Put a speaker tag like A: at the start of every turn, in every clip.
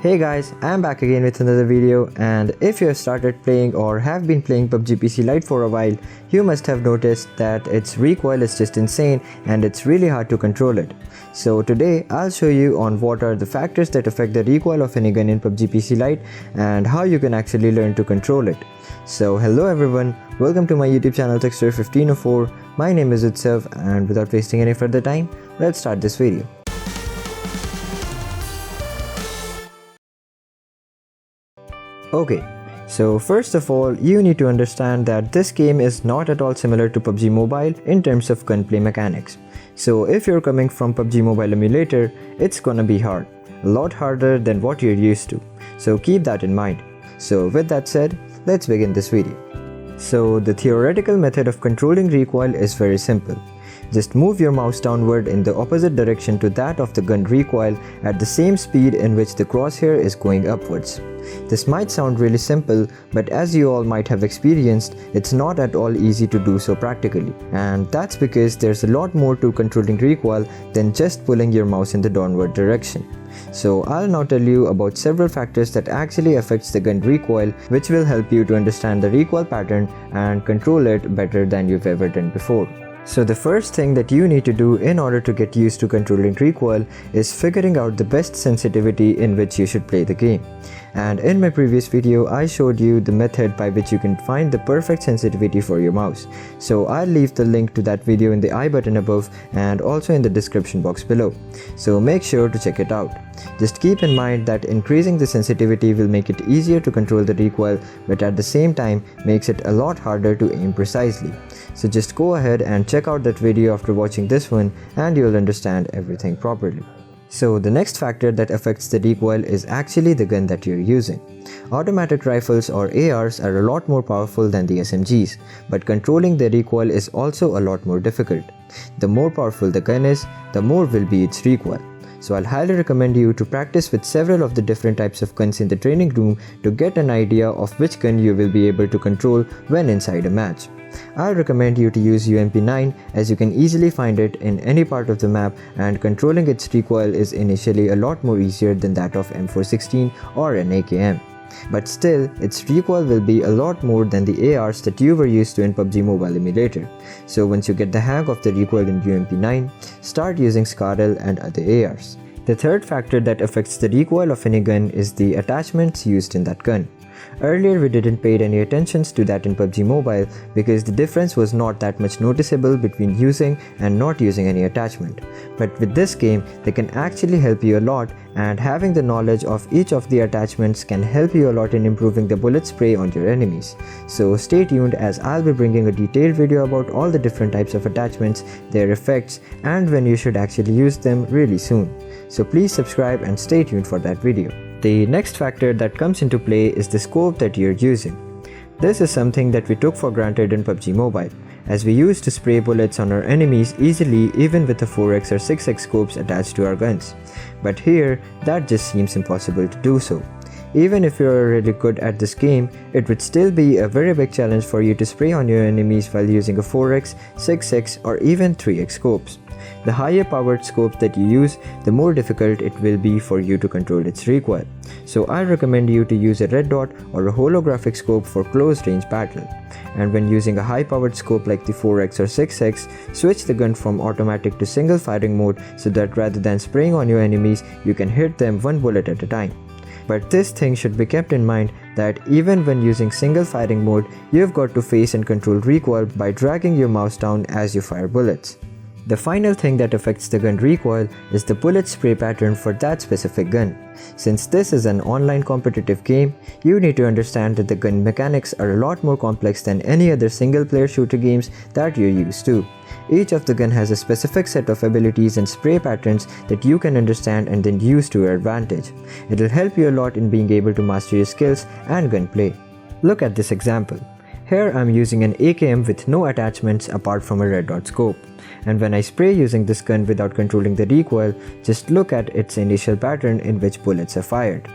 A: Hey guys, I'm back again with another video, and if you have started playing or have been playing PUBG PC Lite for a while, you must have noticed that its recoil is just insane and it's really hard to control it. So today I'll show you on what are the factors that affect the recoil of any gun in PUBG PC Lite and how you can actually learn to control it. So hello everyone, welcome to my YouTube channel Techster 1504. My name is Utsav, and without wasting any further time, let's start this video. Okay, so first of all, you need to understand that this game is not at all similar to PUBG Mobile in terms of gunplay mechanics. So if you're coming from PUBG Mobile emulator, it's gonna be hard, a lot harder than what you're used to. So keep that in mind. So with that said, let's begin this video. So the theoretical method of controlling recoil is very simple. Just move your mouse downward in the opposite direction to that of the gun recoil at the same speed in which the crosshair is going upwards. This might sound really simple, but as you all might have experienced, it's not at all easy to do so practically. And that's because there's a lot more to controlling recoil than just pulling your mouse in the downward direction. So I'll now tell you about several factors that actually affects the gun recoil, which will help you to understand the recoil pattern and control it better than you've ever done before. So the first thing that you need to do in order to get used to controlling recoil is figuring out the best sensitivity in which you should play the game. And in my previous video, I showed you the method by which you can find the perfect sensitivity for your mouse. So I'll leave the link to that video in the I button above and also in the description box below. So make sure to check it out. Just keep in mind that increasing the sensitivity will make it easier to control the recoil, but at the same time makes it a lot harder to aim precisely. So just go ahead and check out that video after watching this one and you'll understand everything properly. So the next factor that affects the recoil is actually the gun that you're using. Automatic rifles or ARs are a lot more powerful than the SMGs, but controlling the recoil is also a lot more difficult. The more powerful the gun is, the more will be its recoil. So I'll highly recommend you to practice with several of the different types of guns in the training room to get an idea of which gun you will be able to control when inside a match. I recommend you to use UMP9 as you can easily find it in any part of the map, and controlling its recoil is initially a lot more easier than that of M416 or an AKM. But still, its recoil will be a lot more than the ARs that you were used to in PUBG Mobile emulator. So once you get the hang of the recoil in UMP9, start using SCARL and other ARs. The third factor that affects the recoil of any gun is the attachments used in that gun. Earlier we didn't pay any attentions to that in PUBG Mobile because the difference was not that much noticeable between using and not using any attachment. But with this game, they can actually help you a lot, and having the knowledge of each of the attachments can help you a lot in improving the bullet spray on your enemies. So stay tuned as I'll be bringing a detailed video about all the different types of attachments, their effects, and when you should actually use them really soon. So please subscribe and stay tuned for that video. The next factor that comes into play is the scope that you're using. This is something that we took for granted in PUBG Mobile, as we used to spray bullets on our enemies easily even with the 4x or 6x scopes attached to our guns. But here, that just seems impossible to do so. Even if you're really good at this game, it would still be a very big challenge for you to spray on your enemies while using a 4x, 6x or even 3x scopes. The higher powered scope that you use, the more difficult it will be for you to control its recoil. So I recommend you to use a red dot or a holographic scope for close range battle. And when using a high powered scope like the 4x or 6x, switch the gun from automatic to single firing mode so that rather than spraying on your enemies, you can hit them one bullet at a time. But this thing should be kept in mind that even when using single firing mode, you've got to face and control recoil by dragging your mouse down as you fire bullets. The final thing that affects the gun recoil is the bullet spray pattern for that specific gun. Since this is an online competitive game, you need to understand that the gun mechanics are a lot more complex than any other single player shooter games that you're used to. Each of the gun has a specific set of abilities and spray patterns that you can understand and then use to your advantage. It'll help you a lot in being able to master your skills and gunplay. Look at this example. Here I'm using an AKM with no attachments apart from a red dot scope. And when I spray using this gun without controlling the recoil, just look at its initial pattern in which bullets are fired.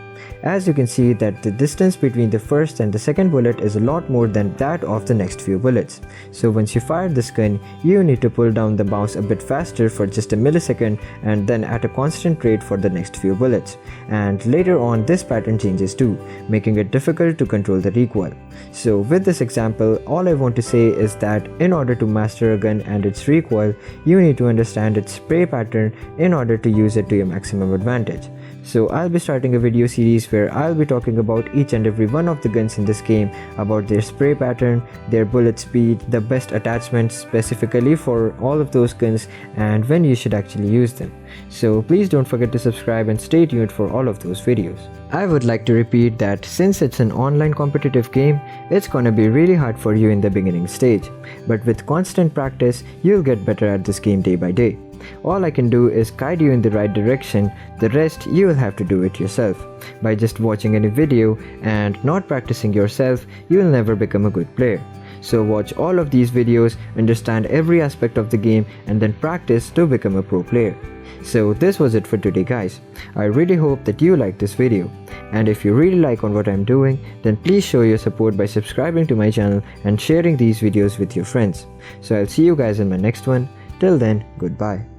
A: As you can see that the distance between the first and the second bullet is a lot more than that of the next few bullets. So once you fire this gun, you need to pull down the mouse a bit faster for just a millisecond and then at a constant rate for the next few bullets. And later on this pattern changes too, making it difficult to control the recoil. So with this example, all I want to say is that in order to master a gun and its recoil, you need to understand its spray pattern in order to use it to your maximum advantage. So I'll be starting a video series where I'll be talking about each and every one of the guns in this game, about their spray pattern, their bullet speed, the best attachments specifically for all of those guns, and when you should actually use them. So please don't forget to subscribe and stay tuned for all of those videos. I would like to repeat that since it's an online competitive game, it's gonna be really hard for you in the beginning stage, but with constant practice, you'll get better at this game day by day. All I can do is guide you in the right direction, the rest you will have to do it yourself. By just watching any video and not practicing yourself, you will never become a good player. So watch all of these videos, understand every aspect of the game, and then practice to become a pro player. So this was it for today guys. I really hope that you liked this video. And if you really like on what I'm doing, then please show your support by subscribing to my channel and sharing these videos with your friends. So I'll see you guys in my next one. Till then, goodbye.